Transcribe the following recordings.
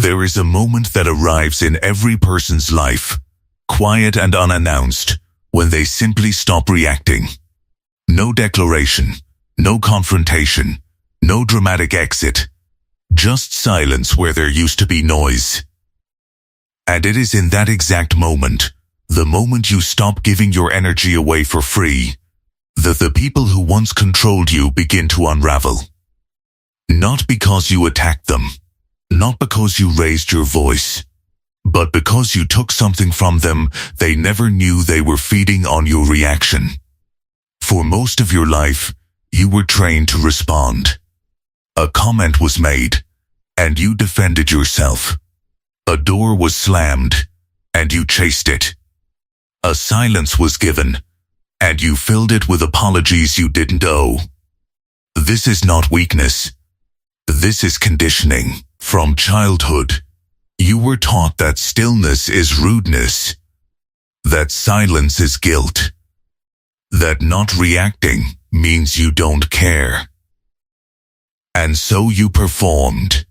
There is a moment that arrives in every person's life, quiet and unannounced, when they simply stop reacting. No declaration, no confrontation, no dramatic exit, just silence where there used to be noise. And it is in that exact moment, the moment you stop giving your energy away for free, that the people who once controlled you begin to unravel. Not because you attacked them, not because you raised your voice, but because you took something from them they never knew they were feeding on your reaction. For most of your life, you were trained to respond. A comment was made, and you defended yourself. A door was slammed, and you chased it. A silence was given, and you filled it with apologies you didn't owe. This is not weakness. This is conditioning. From childhood, you were taught that stillness is rudeness, that silence is guilt, that not reacting means you don't care. And so you performed.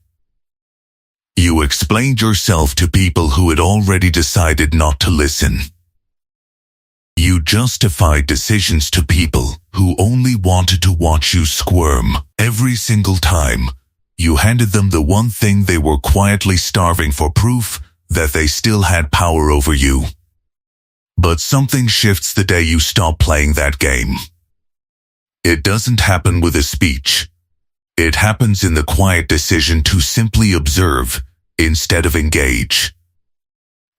You explained yourself to people who had already decided not to listen. You justified decisions to people who only wanted to watch you squirm. Every single time, you handed them the one thing they were quietly starving for, proof that they still had power over you. But something shifts the day you stop playing that game. It doesn't happen with a speech. It happens in the quiet decision to simply observe instead of engage.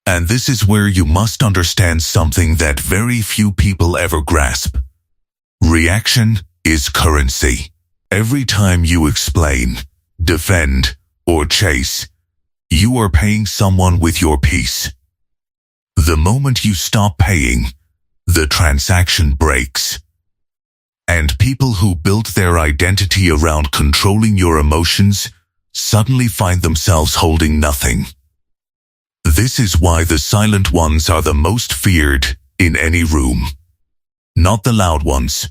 And this is where you must understand something that very few people ever grasp. Reaction is currency. Every time you explain, defend, or chase, you are paying someone with your peace. The moment you stop paying, the transaction breaks. And people who built their identity around controlling your emotions suddenly find themselves holding nothing. This is why the silent ones are the most feared in any room. Not the loud ones,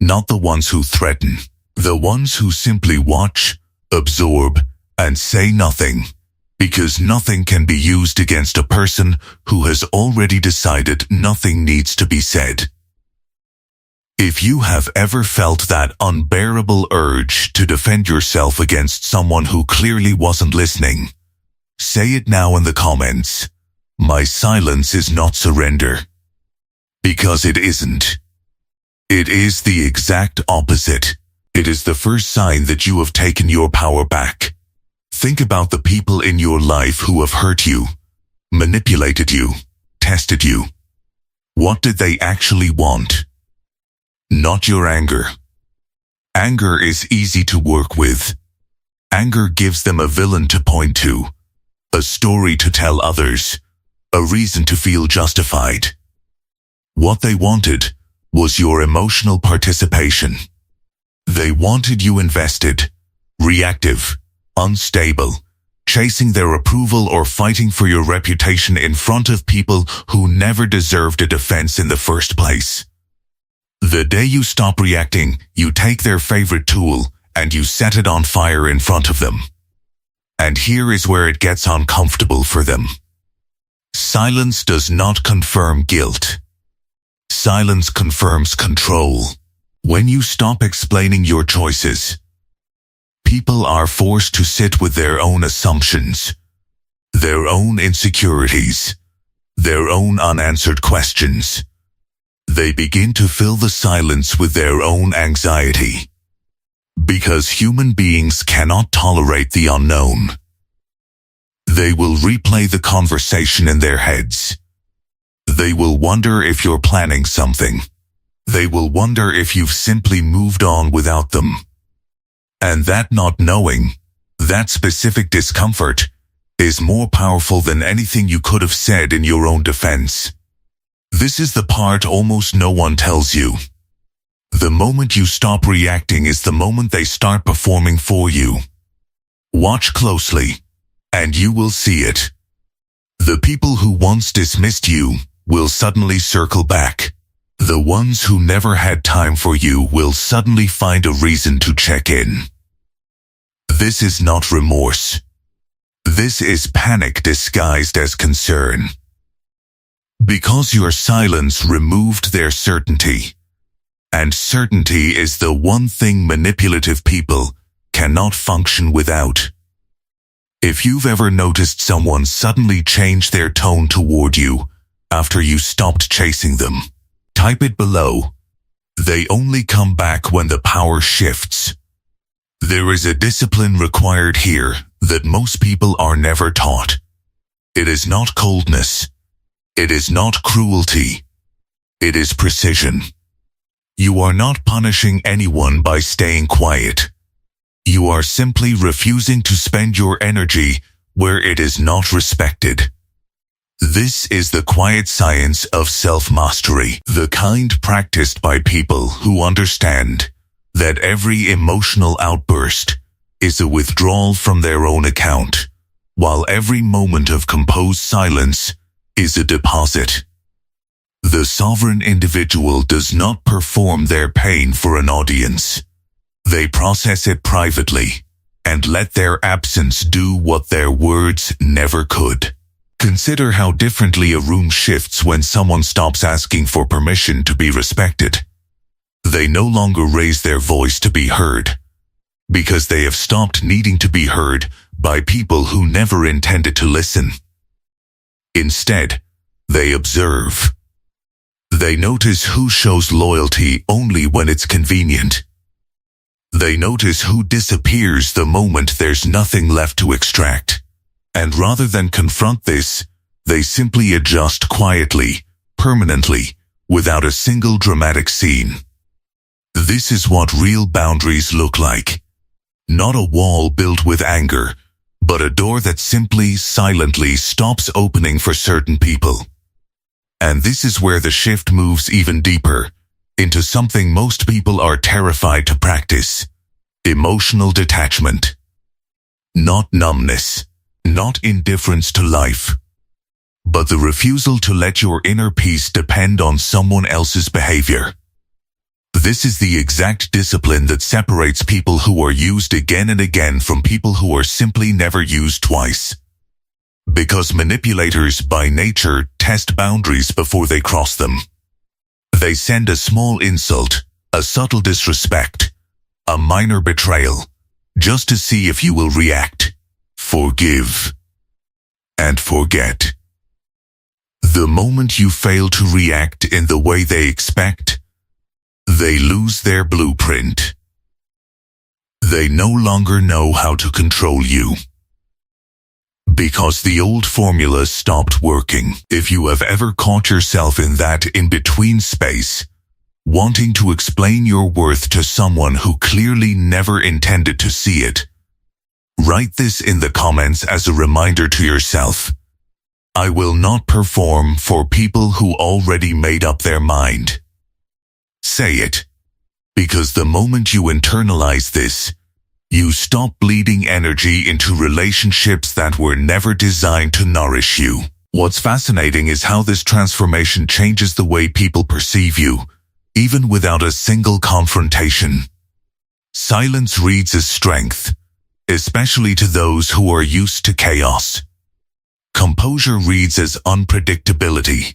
not the ones who threaten, the ones who simply watch, absorb, and say nothing, because nothing can be used against a person who has already decided nothing needs to be said. If you have ever felt that unbearable urge to defend yourself against someone who clearly wasn't listening, say it now in the comments. My silence is not surrender. Because it isn't. It is the exact opposite. It is the first sign that you have taken your power back. Think about the people in your life who have hurt you, manipulated you, tested you. What did they actually want? Not your anger. Anger is easy to work with. Anger gives them a villain to point to, a story to tell others, a reason to feel justified. What they wanted was your emotional participation. They wanted you invested, reactive, unstable, chasing their approval or fighting for your reputation in front of people who never deserved a defense in the first place. The day you stop reacting, you take their favorite tool and you set it on fire in front of them. And here is where it gets uncomfortable for them. Silence does not confirm guilt. Silence confirms control. When you stop explaining your choices, people are forced to sit with their own assumptions, their own insecurities, their own unanswered questions. They begin to fill the silence with their own anxiety. Because human beings cannot tolerate the unknown. They will replay the conversation in their heads. They will wonder if you're planning something. They will wonder if you've simply moved on without them. And that not knowing, that specific discomfort, is more powerful than anything you could have said in your own defense. This is the part almost no one tells you. The moment you stop reacting is the moment they start performing for you. Watch closely, and you will see it. The people who once dismissed you will suddenly circle back. The ones who never had time for you will suddenly find a reason to check in. This is not remorse. This is panic disguised as concern. Because your silence removed their certainty. And certainty is the one thing manipulative people cannot function without. If you've ever noticed someone suddenly change their tone toward you after you stopped chasing them, type it below. They only come back when the power shifts. There is a discipline required here that most people are never taught. It is not coldness. It is not cruelty. It is precision. You are not punishing anyone by staying quiet. You are simply refusing to spend your energy where it is not respected. This is the quiet science of self-mastery, the kind practiced by people who understand that every emotional outburst is a withdrawal from their own account, while every moment of composed silence is a deposit. The sovereign individual does not perform their pain for an audience. They process it privately and let their absence do what their words never could. Consider how differently a room shifts when someone stops asking for permission to be respected. They no longer raise their voice to be heard, because they have stopped needing to be heard by people who never intended to listen. Instead, they observe. They notice who shows loyalty only when it's convenient. They notice who disappears the moment there's nothing left to extract. And rather than confront this, they simply adjust quietly, permanently, without a single dramatic scene. This is what real boundaries look like. Not a wall built with anger, but a door that simply, silently stops opening for certain people. And this is where the shift moves even deeper, into something most people are terrified to practice. Emotional detachment. Not numbness. Not indifference to life, but the refusal to let your inner peace depend on someone else's behavior. This is the exact discipline that separates people who are used again and again from people who are simply never used twice. Because manipulators by nature test boundaries before they cross them. They send a small insult, a subtle disrespect, a minor betrayal, just to see if you will react. Forgive and forget. The moment you fail to react in the way they expect, they lose their blueprint. They no longer know how to control you. Because the old formula stopped working. If you have ever caught yourself in that in-between space, wanting to explain your worth to someone who clearly never intended to see it, write this in the comments as a reminder to yourself. I will not perform for people who already made up their mind. Say it. Because the moment you internalize this, you stop bleeding energy into relationships that were never designed to nourish you. What's fascinating is how this transformation changes the way people perceive you, even without a single confrontation. Silence reads as strength, especially to those who are used to chaos. Composure reads as unpredictability,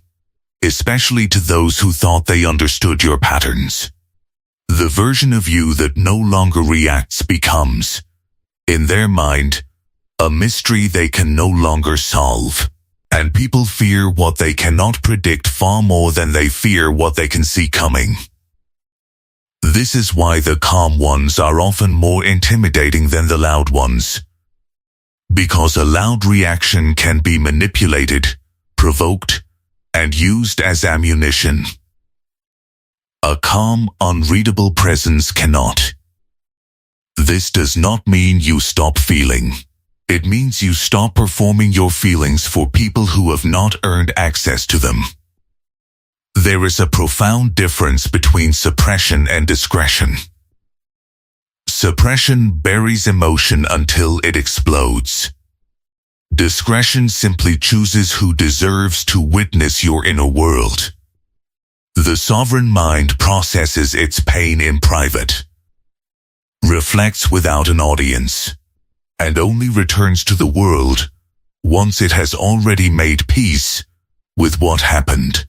especially to those who thought they understood your patterns. The version of you that no longer reacts becomes, in their mind, a mystery they can no longer solve. And people fear what they cannot predict far more than they fear what they can see coming. This is why the calm ones are often more intimidating than the loud ones. Because a loud reaction can be manipulated, provoked, and used as ammunition. A calm, unreadable presence cannot. This does not mean you stop feeling. It means you stop performing your feelings for people who have not earned access to them. There is a profound difference between suppression and discretion. Suppression buries emotion until it explodes. Discretion simply chooses who deserves to witness your inner world. The sovereign mind processes its pain in private. Reflects without an audience. and only returns to the world once it has already made peace with what happened.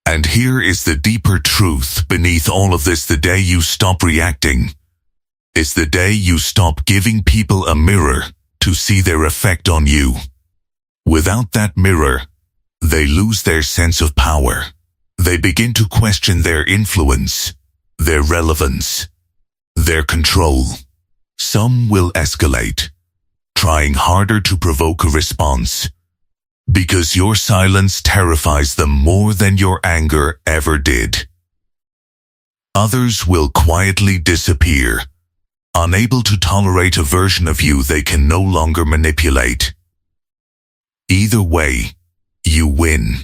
And here is the deeper truth beneath all of this: the day you stop reacting is the day you stop giving people a mirror to see their effect on you. Without that mirror, they lose their sense of power. They begin to question their influence, their relevance, their control. Some will escalate, trying harder to provoke a response, because your silence terrifies them more than your anger ever did. Others will quietly disappear, unable to tolerate a version of you they can no longer manipulate. Either way, you win,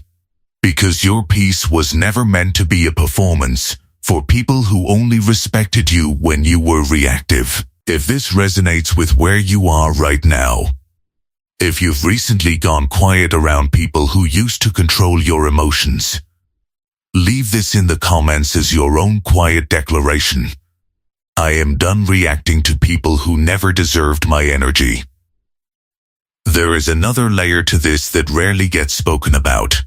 because your peace was never meant to be a performance for people who only respected you when you were reactive. If this resonates with where you are right now, if you've recently gone quiet around people who used to control your emotions, leave this in the comments as your own quiet declaration. I am done reacting to people who never deserved my energy. There is another layer to this that rarely gets spoken about,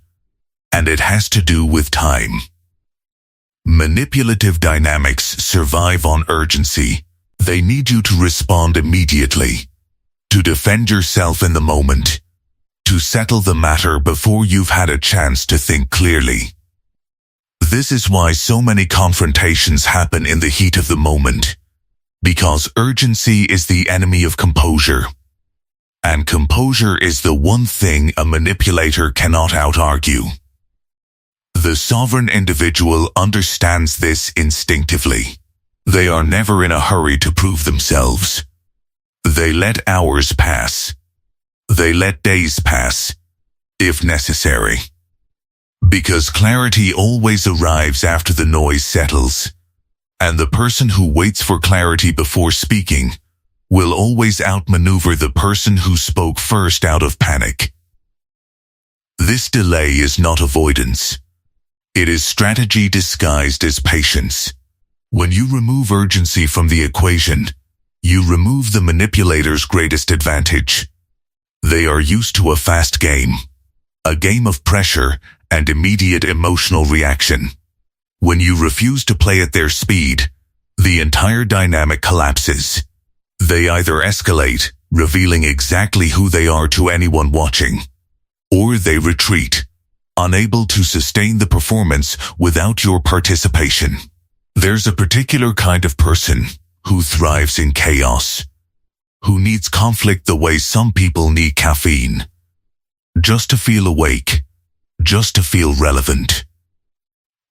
and it has to do with time. Manipulative dynamics survive on urgency. They need you to respond immediately, to defend yourself in the moment, to settle the matter before you've had a chance to think clearly. This is why so many confrontations happen in the heat of the moment, because urgency is the enemy of composure. And composure is the one thing a manipulator cannot out-argue. The sovereign individual understands this instinctively. They are never in a hurry to prove themselves. They let hours pass. They let days pass, if necessary. Because clarity always arrives after the noise settles, and the person who waits for clarity before speaking will always outmaneuver the person who spoke first out of panic. This delay is not avoidance. It is strategy disguised as patience. When you remove urgency from the equation, you remove the manipulator's greatest advantage. They are used to a fast game, a game of pressure and immediate emotional reaction. When you refuse to play at their speed, the entire dynamic collapses. They either escalate, revealing exactly who they are to anyone watching, or they retreat, unable to sustain the performance without your participation. There's a particular kind of person who thrives in chaos, who needs conflict the way some people need caffeine, just to feel awake, just to feel relevant.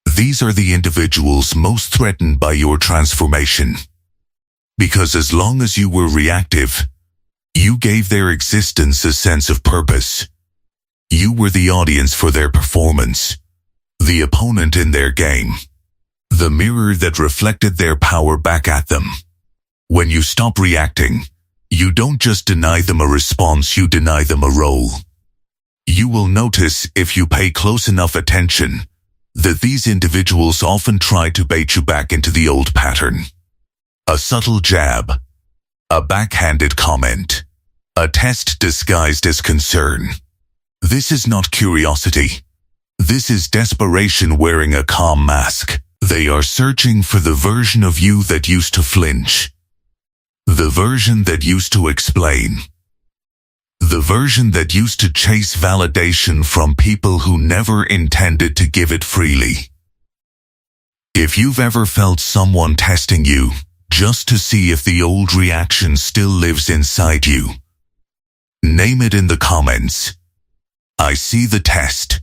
These are the individuals most threatened by your transformation. Because as long as you were reactive, you gave their existence a sense of purpose. You were the audience for their performance, the opponent in their game, the mirror that reflected their power back at them. When you stop reacting, you don't just deny them a response, you deny them a role. You will notice, if you pay close enough attention, that these individuals often try to bait you back into the old pattern. A subtle jab, a backhanded comment, a test disguised as concern. This is not curiosity. This is desperation wearing a calm mask. They are searching for the version of you that used to flinch, the version that used to explain, the version that used to chase validation from people who never intended to give it freely. If you've ever felt someone testing you, just to see if the old reaction still lives inside you, name it in the comments. I see the test,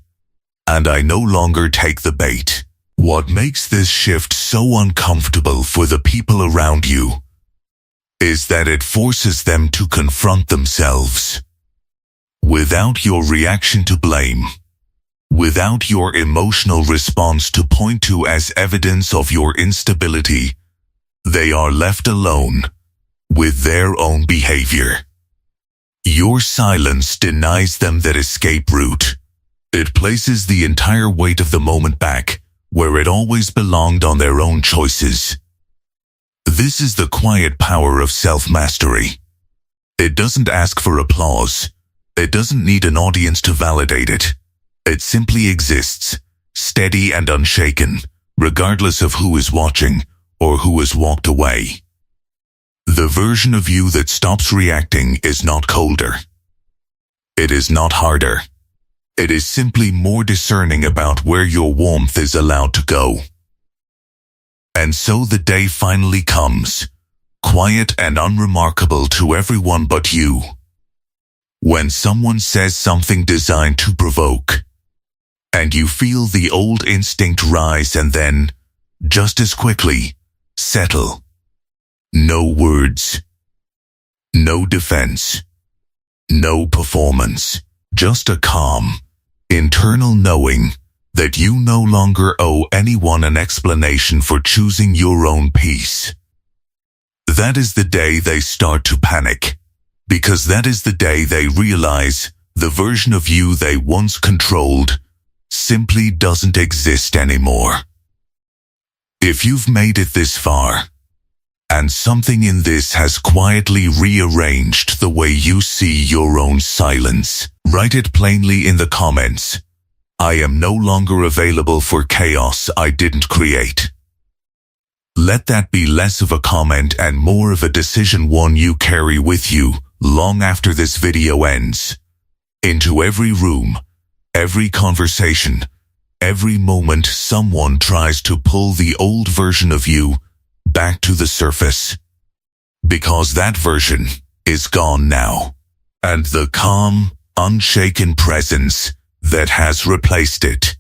and I no longer take the bait. What makes this shift so uncomfortable for the people around you is that it forces them to confront themselves. Without your reaction to blame, without your emotional response to point to as evidence of your instability, they are left alone with their own behavior. Your silence denies them that escape route. It places the entire weight of the moment back where it always belonged, on their own choices. This is the quiet power of self-mastery. It doesn't ask for applause. It doesn't need an audience to validate it. It simply exists, steady and unshaken, regardless of who is watching or who has walked away. The version of you that stops reacting is not colder. It is not harder. It is simply more discerning about where your warmth is allowed to go. And so the day finally comes, quiet and unremarkable to everyone but you. When someone says something designed to provoke, and you feel the old instinct rise and then, just as quickly, settle. No words. No defense. No performance. Just a calm, internal knowing that you no longer owe anyone an explanation for choosing your own peace. That is the day they start to panic, because that is the day they realize the version of you they once controlled simply doesn't exist anymore. If you've made it this far, and something in this has quietly rearranged the way you see your own silence, write it plainly in the comments. I am no longer available for chaos I didn't create. Let that be less of a comment and more of a decision, one you carry with you long after this video ends. Into every room, every conversation, every moment someone tries to pull the old version of you back to the surface. Because that version is gone now. And the calm, unshaken presence that has replaced it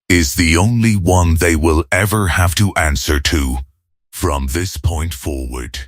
is the only one they will ever have to answer to from this point forward.